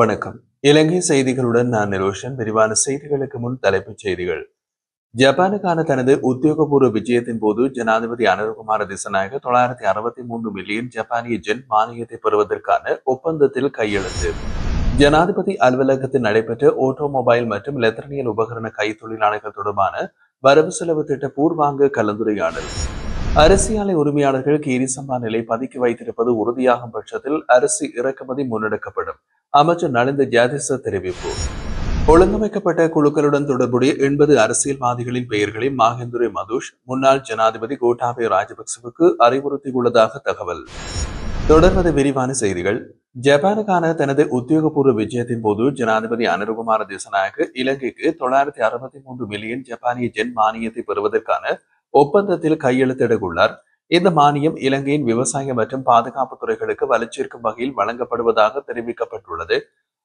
வணக்கம். இலங்கை செய்திகளுடன் நான் நிரோஷன். விரிவான செய்திகளுக்கு முன் தலைப்புச் செய்திகள். ஜப்பானுக்கான தனது உத்தியோகபூர்வ விஜயத்தின் போது ஜனாதிபதி அனுரகுமார திசநாயக 963 மில்லியன் ஜப்பானிய ஜென் மானியத்தை பெறுவதற்கான ஒப்பந்தத்தில் கையெழுத்து. ஜனாதிபதி அலுவலகத்தில் நடைபெற்ற ஆட்டோமொபைல் மற்றும் எலக்ட்ரானியல் உபகரண கைத்தொழிலாளர்கள் தொடர்பான வரவு செலவு திட்ட பூர்வாங்க கலந்துரையாடல். அரிசி ஆலை உரிமையாளர்கள் கீரி சம்பா நிலை பதுக்கி வைத்திருப்பது உறுதியாகும் பட்சத்தில் அரிசி இறக்குமதி முன்னெடுக்கப்படும். அமைச்சர் நலிந்த ஜாதிச தெரிவிப்பு. ஒழுங்கமைக்கப்பட்ட குழுக்களுடன் தொடர்புடைய 80 அரசியல்வாதிகளின் பெயர்களை மகேந்துரை மதுஷ் முன்னாள் ஜனாதிபதி கோட்டாபய ராஜபக்சவுக்கு அறிவுறுத்தியுள்ளதாக தகவல். தொடர்வது விரிவான செய்திகள். ஜப்பானுக்கான தனது உத்தியோகபூர்வ விஜயத்தின் போது ஜனாதிபதி அனுரகுமார திசநாயக்க இலங்கைக்கு 963 மில்லியன் ஜப்பானிய ஜென் மானியத்தை பெறுவதற்கான ஒப்பந்தத்தில் கையெழுத்திடவுள்ளார். இந்த மானியம் இலங்கையின் விவசாய மற்றும் பாதுகாப்பு துறைகளுக்கு வலுச்சேர்க்கும் வகையில் வழங்கப்படுவதாக தெரிவிக்கப்பட்டுள்ளது.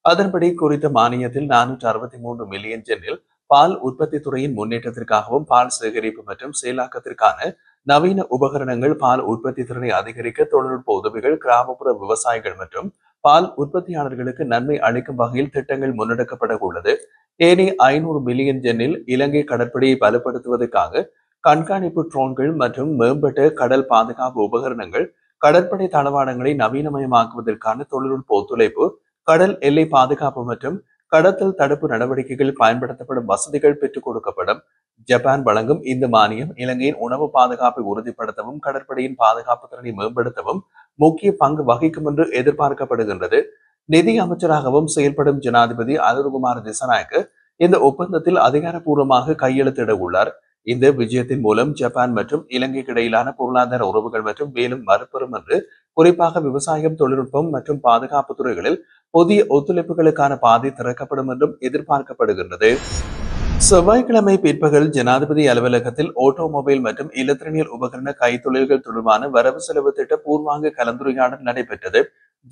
அதன்படி குறித்த மானியத்தில் 463 மில்லியன் ஜென்னில் பால் உற்பத்தி துறையின் முன்னேற்றத்திற்காகவும் பால் சேகரிப்பு மற்றும் செயலாக்கத்திற்கான நவீன உபகரணங்கள், பால் உற்பத்தி திறனை அதிகரிக்க தொழில்நுட்ப உதவிகள், கிராமப்புற விவசாயிகள் மற்றும் பால் உற்பத்தியாளர்களுக்கு நன்மை அளிக்கும் வகையில் திட்டங்கள் முன்னெடுக்கப்பட உள்ளது. ஏனைய 500 மில்லியன் ஜென்னில் இலங்கை கடற்படையை பலப்படுத்துவதற்காக கண்காணிப்பு ட்ரோன்கள் மற்றும் மேம்பட்ட கடல் பாதுகாப்பு உபகரணங்கள், கடற்படை தளவாடங்களை நவீனமயமாக்குவதற்கான தொழில்நுட்ப ஒத்துழைப்பு, கடல் எல்லை பாதுகாப்பு மற்றும் கடத்தல் தடுப்பு நடவடிக்கைகள் பயன்படுத்தப்படும் வசதிகள் பெற்றுக் கொடுக்கப்படும். ஜப்பான் வழங்கும் இந்த மானியம் இலங்கையின் உணவு பாதுகாப்பை உறுதிப்படுத்தவும் கடற்படையின் பாதுகாப்பு திறனை மேம்படுத்தவும் முக்கிய பங்கு வகிக்கும் என்று எதிர்பார்க்கப்படுகின்றது. நிதி அமைச்சராகவும் செயல்படும் ஜனாதிபதி அனுரகுமார திசநாயக்க இந்த ஒப்பந்தத்தில் அதிகாரப்பூர்வமாக கையெழுத்திட உள்ளார். இந்த விஜயத்தின் மூலம் ஜப்பான் மற்றும் இலங்கைக்கு இடையிலான பொருளாதார உறவுகள் மற்றும் மேலும் மறுபெறும் என்று, குறிப்பாக விவசாயம், தொழில்நுட்பம் மற்றும் பாதுகாப்பு துறைகளில் புதிய ஒத்துழைப்புகளுக்கான பாதை திறக்கப்படும் என்றும் எதிர்பார்க்கப்படுகின்றது. செவ்வாய்க்கிழமை பிற்பகல் ஜனாதிபதி அலுவலகத்தில் ஆட்டோமொபைல் மற்றும் எலக்ட்ரானியல் உபகரண கைத்தொழில்கள் தொடர்பான வரவு செலவு திட்ட பூர்வாங்க கலந்துரையாடல் நடைபெற்றது.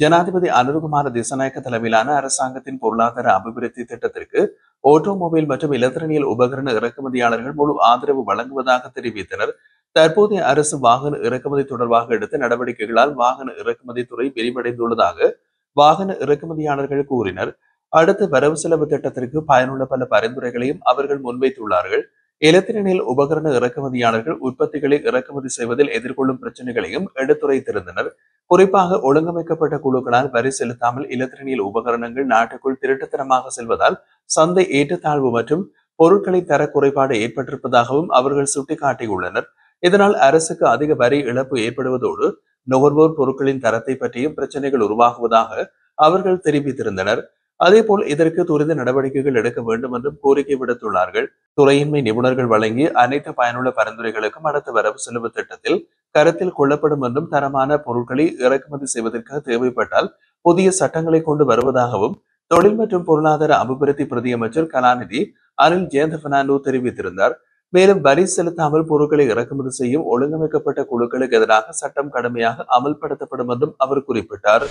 ஜனாதிபதி அனுரகுமார திசநாயக்க தலைமையிலான அரசாங்கத்தின் பொருளாதார அபிவிருத்தி திட்டத்திற்கு ஆட்டோமொபைல் மற்றும் எலக்ட்ரானியல் உபகரண இறக்குமதியாளர்கள் முழு ஆதரவு வழங்குவதாக தெரிவித்தனர். தற்போதைய அரசு வாகன இறக்குமதி தொடர்பாக எடுத்த நடவடிக்கைகளால் வாகன இறக்குமதி துறை விரிவடைந்துள்ளதாக வாகன இறக்குமதியாளர்கள் கூறினர். அடுத்த வரவு செலவு திட்டத்திற்கு பயனுள்ள பல பரிந்துரைகளையும் அவர்கள் முன்வைத்துள்ளார்கள். எலக்ட்ரானியல் உபகரண இறக்குமதியாளர்கள் உற்பத்திகளை இறக்குமதி செய்வதில் எதிர்கொள்ளும் பிரச்சனைகளையும் எடுத்துரைத்திருந்தனர். குறிப்பாக ஒழுங்கமைக்கப்பட்ட குழுக்களால் வரி செலுத்தாமல் எலக்ட்ரானியல் உபகரணங்கள் நாட்டுக்குள் திருட்டுத்தனமாக செல்வதால் சந்தை ஏற்றத்தாழ்வு மற்றும் பொருட்களை தர குறைபாடு ஏற்பட்டிருப்பதாகவும் அவர்கள் சுட்டிக்காட்டியுள்ளனர். இதனால் அரசுக்கு அதிக வரி இழப்பு ஏற்படுவதோடு நுகர்வோர் பொருட்களின் தரத்தை பற்றியும் பிரச்சனைகள் உருவாகுவதாக அவர்கள் தெரிவித்திருந்தனர். அதேபோல் இதற்கு துரித நடவடிக்கைகள் எடுக்க வேண்டும் என்றும் கோரிக்கை விடுத்துள்ளார்கள். துறையின்மை நிபுணர்கள் வழங்கிய அனைத்து பயனுள்ள பரிந்துரைகளுக்கும் அடுத்த வரவு செலவு திட்டத்தில் கருத்தில் கொள்ளப்படும் என்றும், தரமான பொருட்களை இறக்குமதி செய்வதற்கு தேவைப்பட்டால் புதிய சட்டங்களை கொண்டு வருவதாகவும் தொழில் மற்றும் பொருளாதார அபிவிருத்தி பிரதியமைச்சர் கலாநிதி அனில் ஜெயந்த பெர்னாண்டோ தெரிவித்திருந்தார். மேலும் வரி செலுத்தாமல் பொருட்களை இறக்குமதி செய்யும் ஒழுங்கமைக்கப்பட்ட குழுக்களுக்கு எதிராக சட்டம் கடுமையாக அமல்படுத்தப்படும் என்றும் அவர் குறிப்பிட்டார்.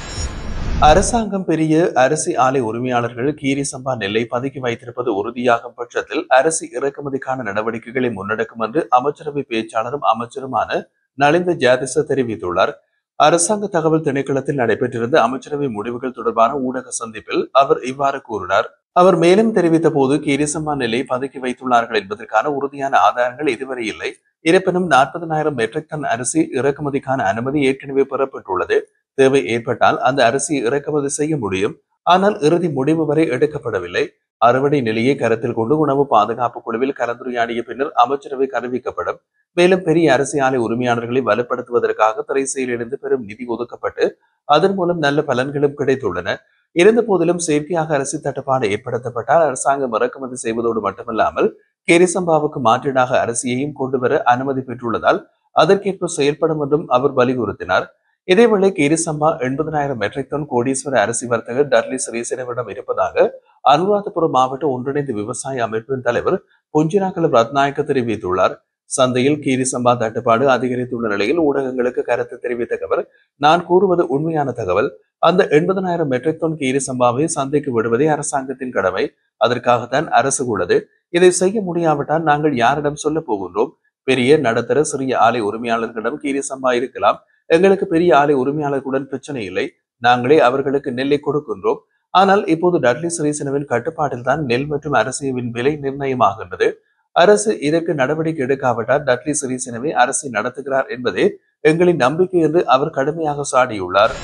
அரசாங்கம் பெரிய அரிசி ஆலை உரிமையாளர்கள் கீரி சம்பா நெல்லை பதுக்கி வைத்திருப்பது உறுதியாகும் பட்சத்தில் அரிசி இறக்குமதிக்கான நடவடிக்கைகளை முன்னெடுக்கும் என்று அமைச்சரவை பேச்சாளரும் அமைச்சருமான நலிந்த ஜாதிச தெரிவித்துள்ளார். அரசாங்க தகவல் திணைக்களத்தில் நடைபெற்றிருந்த அமைச்சரவை முடிவுகள் தொடர்பான ஊடக சந்திப்பில் அவர் இவ்வாறு கூறினார். அவர் மேலும் தெரிவித்த போது, கீரி சம்பா நெல்லை பதுக்கி வைத்துள்ளார்கள் என்பதற்கான உறுதியான ஆதாரங்கள் இதுவரை இல்லை. இருப்பினும் 40,000 மெட்ரிக் டன் அரிசி இறக்குமதிக்கான அனுமதி ஏற்கனவே பெறப்பட்டுள்ளது. தேவை ஏற்பட்டால் அந்த அரிசியை இறக்குமதி செய்ய முடியும். ஆனால் இறுதி முடிவு வரை எடுக்கப்படவில்லை. அறுவடை நிலையை கருத்தில் கொண்டு உணவு பாதுகாப்பு குழுவில் கலந்துரையாடிய பின்னர் அமைச்சரவை அறிவிக்கப்படும். மேலும் பெரிய அரிசி ஆலை உரிமையாளர்களை வலுப்படுத்துவதற்காக திரைசையிலிருந்து பெரும் நிதி ஒதுக்கப்பட்டு அதன் மூலம் நல்ல பலன்களும் கிடைத்துள்ளன. இருந்த போதிலும் செயற்கையாக அரிசி தட்டுப்பாடு ஏற்படுத்தப்பட்டால் அரசாங்கம் இறக்குமதி செய்வதோடு மட்டுமல்லாமல் கீரி சம்பாவுக்கு மாற்றீடாக அரிசியையும் கொண்டு வர அனுமதி பெற்றுள்ளதால் அதற்கேற்ப செயல்படும் என்றும் அவர் வலியுறுத்தினார். இதேவேளை கீரி சம்பா 80,000 மெட்ரிக் டன் கோடீஸ்வர அரிசி வர்த்தகர் டர்லி ஸ்ரீசேனவிடம் இருப்பதாக அனுராதபுரம் மாவட்ட ஒன்றிணைந்த விவசாய அமைப்பின் தலைவர் புஞ்சிராகல ரத்நாயக்க தெரிவித்துள்ளார். சந்தையில் கீரி சம்பா தட்டுப்பாடு அதிகரித்துள்ள நிலையில் ஊடகங்களுக்கு கருத்து தெரிவித்த அவர், நான் கூறுவது உண்மையான தகவல். அந்த 80,000 மெட்ரிக் டன் கீரி சம்பாவை சந்தைக்கு விடுவதே அரசாங்கத்தின் கடமை. அதற்காகத்தான் அரசு உள்ளது. இதை செய்ய முடியாவிட்டால் நாங்கள் யாரிடம் சொல்ல போகின்றோம்? பெரிய நடுத்தர சிறிய ஆலை உரிமையாளர்களிடம் கீரி சம்பா இருக்கலாம். எங்களுக்கு பெரிய ஆலை உரிமையாளர்களுடன் பிரச்சனை இல்லை. நாங்களே அவர்களுக்கு நெல்லை கொடுக்கின்றோம். ஆனால் இப்போது டட்லி சிறிசேனவின் கட்டுப்பாட்டில் தான் நெல் மற்றும் அரிசியின் விலை நிர்ணயமாகின்றது. அரசு இதற்கு நடவடிக்கை எடுக்காவிட்டால் டட்லி சிறிசேனவை அரசை நடத்துகிறார் என்பதே எங்களின் நம்பிக்கை என்று அவர் கடுமையாக சாடியுள்ளார்.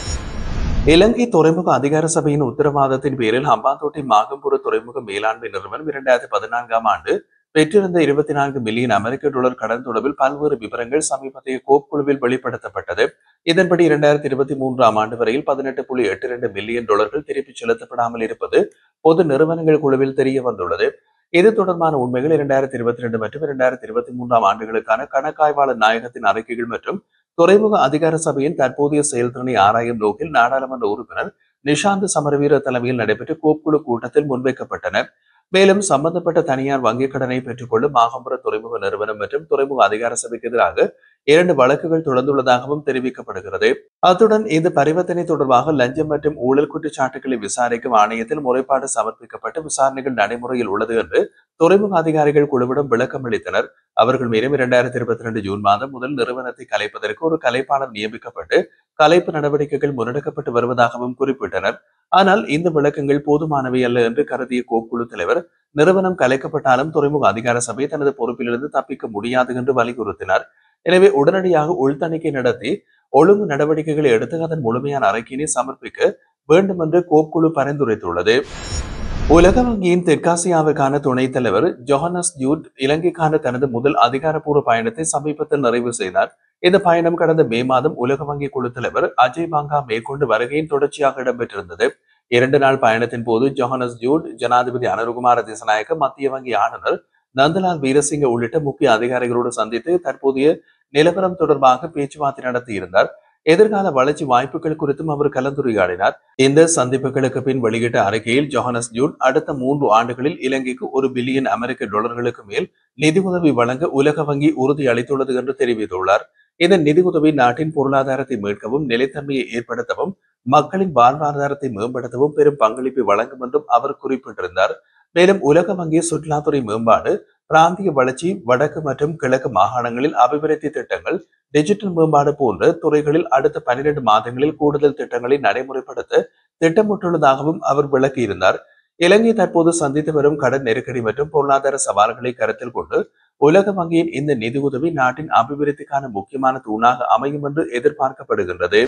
இலங்கை துறைமுக அதிகார சபையின் உத்தரவாதத்தின் பேரில் ஹம்பாந்தோட்டை மாகம்புர துறைமுக மேலாண்மை நிறுவனம் 2014ஆம் ஆண்டு பெற்றிருந்த 24 மில்லியன் அமெரிக்க டாலர் கடன் தொடர்பில் பல்வேறு விவரங்கள் சமீபத்திய கோப் குழுவில் வெளிப்படுத்தப்பட்டது. இதன்படி 2023ஆம் ஆண்டு வரையில் 18.82 மில்லியன் டாலர்கள் திருப்பிச் செலுத்தப்படாமல் இருப்பது பொது நிறுவனங்கள் குழுவில் தெரிய வந்துள்ளது. இது தொடர்பான உண்மைகள் 2022 மற்றும் 2023ஆம் ஆண்டுகளுக்கான கணக்காய்வாளர் நாயகத்தின் அறிக்கைகள் மற்றும் துறைமுக அதிகார சபையின் தற்போதைய செயல்திறனை ஆராயும் நோக்கில் நாடாளுமன்ற உறுப்பினர் நிஷாந்த் சமரவீர தலைமையில் நடைபெற்ற கோப்புக்குழு கூட்டத்தில் முன்வைக்கப்பட்டன. மேலும் சம்பந்தப்பட்ட தனியார் வங்கிக் கடனை பெற்றுக்கொள்ளும் மாகம்புர துறைமுக நிறுவனம் மற்றும் துறைமுக அதிகார சபைக்கு எதிராக 2 வழக்குகள் தொடர்ந்துள்ளதாகவும் தெரிவிக்கப்படுகிறது. அத்துடன் இந்த பரிவர்த்தனை தொடர்பாக லஞ்சம் மற்றும் ஊழல் குற்றச்சாட்டுகளை விசாரிக்கும் ஆணையத்தில் முறைப்பாடு சமர்ப்பிக்கப்பட்டு விசாரணைகள் நடைமுறையில் உள்ளது என்று துறைமுக அதிகாரிகள் குழுவிடம் விளக்கம் அளித்தனர். அவர்கள் மீதும் 2022 ஜூன் மாதம் முதல் நிறுவனத்தை கலைப்பதற்கு ஒரு கலைப்பாளர் நியமிக்கப்பட்டு கலைப்பு நடவடிக்கைகள் முன்னெடுக்கப்பட்டு வருவதாகவும் குறிப்பிட்டனர். ஆனால் இந்த விளக்கங்கள் போதுமானவை அல்ல என்று கருதிய கோப்புக்குழு தலைவர், நிறுவனம் கலைக்கப்பட்டாலும் துறைமுக அதிகார சபை தனது பொறுப்பிலிருந்து தப்பிக்க முடியாது என்று வலியுறுத்தினார். எனவே உடனடியாக உள்தணிக்கை நடத்தி ஒழுங்கு நடவடிக்கைகளை எடுத்து அதன் முழுமையான அறிக்கையினை சமர்ப்பிக்க வேண்டும் என்று கோப்புக்குழு பரிந்துரைத்துள்ளது. உலக வங்கியின் தெற்காசியாவுக்கான துணைத் தலைவர் ஜொஹனஸ் ஜூட் இலங்கைக்கான தனது முதல் அதிகாரப்பூர்வ பயணத்தை சமீபத்தில் நிறைவு செய்தார். இந்த பயணம் கடந்த மே மாதம் உலக வங்கி குழு தலைவர் அஜய் பாங்கா மேற்கொண்டு வருகையின் தொடர்ச்சியாக இடம்பெற்றிருந்தது. 2 நாள் பயணத்தின் போது ஜொஹனஸ் ஜூட் ஜனாதிபதி அனுருகுமார திசாநாயக்க, மத்திய வங்கி ஆளுநர் நந்தலால் வீரசிங்க உள்ளிட்ட முக்கிய அதிகாரிகளோடு சந்தித்து தற்போதைய நிலவரம் தொடர்பாக பேச்சுவார்த்தை நடத்தியிருந்தார். எதிர்கால வளர்ச்சி வாய்ப்புகள் குறித்தும் அவர் கலந்துரையாடினார். இந்த சந்திப்புகளுக்கு பின் வெளியிட்ட அறிக்கையில் ஜொஹனஸ் ஜூட் அடுத்த 3 ஆண்டுகளில் இலங்கைக்கு 1 பில்லியன் அமெரிக்க டாலர்களுக்கு மேல் நிதி உதவி வழங்க உலக வங்கி உறுதி அளித்துள்ளது என்று தெரிவித்துள்ளார். இந்த நிதி உதவி நாட்டின் பொருளாதாரத்தை மீட்கவும், நிலைத்தன்மையை ஏற்படுத்தவும், மக்களின் வாழ்வாதாரத்தை மேம்படுத்தவும் பெரும் பங்களிப்பை வழங்கும் என்றும் அவர் குறிப்பிட்டிருந்தார். மேலும் உலக வங்கி சுற்றுலாத்துறை மேம்பாடு, பிராந்திய வளர்ச்சி, வடக்கு மற்றும் கிழக்கு மாகாணங்களில் அபிவிருத்தி திட்டங்கள், டிஜிட்டல் மேம்பாடு போன்ற துறைகளில் அடுத்த 12 மாதங்களில் கூடுதல் திட்டங்களை நடைமுறைப்படுத்த திட்டமிட்டுள்ளதாகவும் அவர் விளக்கியிருந்தார். இலங்கை தற்போது சந்தித்து வரும் கடன் நெருக்கடி மற்றும் பொருளாதார சவால்களை கருத்தில் கொண்டு உலக வங்கியின் இந்த நிதி உதவி நாட்டின் அபிவிருத்திக்கான முக்கியமான தூணாக அமையும் என்று எதிர்பார்க்கப்படுகின்றது.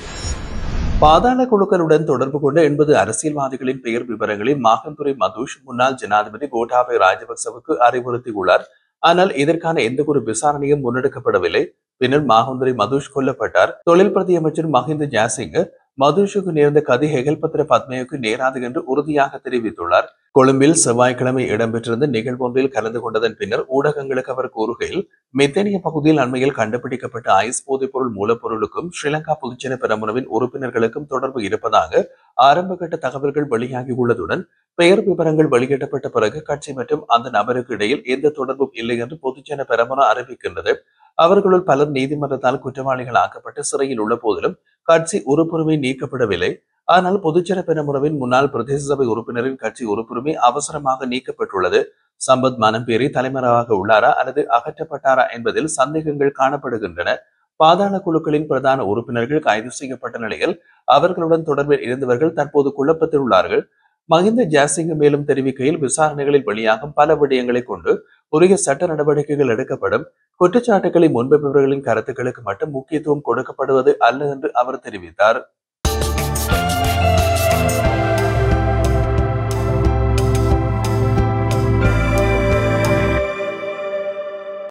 பாதாள குழுக்களுடன் தொடர்பு கொண்ட 80 அரசியல்வாதிகளின் பெயர் விவரங்களை மாகந்துரை மதுஷ் முன்னாள் ஜனாதிபதி கோட்டாபய ராஜபக்சவுக்கு அறிவுறுத்தியுள்ளார். ஆனால் இதற்கான எந்த ஒரு விசாரணையும் முன்னெடுக்கப்படவில்லை. பின்னர் மாகந்துரை மதுஷ் கொல்லப்பட்டார். தொழில் பிரதி அமைச்சர் மஹிந்த ஜாசிங்க மதுஷுக்கு நேர்ந்த கதி ஹெகல்பத்ர பத்மேவுக்கு நேராது என்று உறுதியாக தெரிவித்துள்ளார். கொழும்பில் செவ்வாய்க்கிழமை இடம்பெற்றிருந்த நிகழ்வொன்றில் கலந்து கொண்டதன் பின்னர் ஊடகங்களுக்கு அவர் கூறுகையில், மெத்தேனிய பகுதியில் அண்மையில் கண்டுபிடிக்கப்பட்ட ஐஸ் போதைப்பொருள் மூலப்பொருளுக்கும் ஸ்ரீலங்கா பொதுஜன பெரமுனவின் உறுப்பினர்களுக்கும் தொடர்பு இருப்பதாக ஆரம்பகட்ட தகவல்கள் வெளியாகியுள்ளதுடன் பெயர் விவரங்கள் வெளியிடப்பட்ட பிறகு கட்சி மற்றும் அந்த நபருக்கு இடையில் எந்த தொடர்பும் இல்லை என்று பொதுஜன பெரமுன அறிவிக்கின்றது. அவர்களுள் பலர் நீதிமன்றத்தால் குற்றவாளிகள் ஆக்கப்பட்டு சிறையில் உள்ள போதிலும் கட்சி உறுப்புரிமை நீக்கப்படவில்லை. ஆனால் பொதுஜன பெரமுனவின் முன்னாள் பிரதேச சபை உறுப்பினரின் கட்சி உறுப்புரிமை அவசரமாக நீக்கப்பட்டுள்ளது. சம்பத் மனம்பேரி தலைமறைவாக உள்ளாரா அல்லது அகற்றப்பட்டாரா என்பதில் சந்தேகங்கள் காணப்படுகின்றன. பாதாள குழுக்களின் பிரதான உறுப்பினர்கள் கைது செய்யப்பட்ட நிலையில் அவர்களுடன் தொடர்பில் இருந்தவர்கள் தற்போது குழப்பத்தில் உள்ளார்கள். மஹிந்த ஜாசிங்க மேலும் தெரிவிக்கையில், விசாரணைகளில் வெளியாகும் பல விடயங்களை கொண்டு உரிய சட்ட நடவடிக்கைகள் எடுக்கப்படும். குற்றச்சாட்டுகளை முன்வைப்பவர்களின் கருத்துக்களுக்கு மட்டும் முக்கியத்துவம் கொடுக்கப்படுவது அல்ல என்று அவர் தெரிவித்தார்.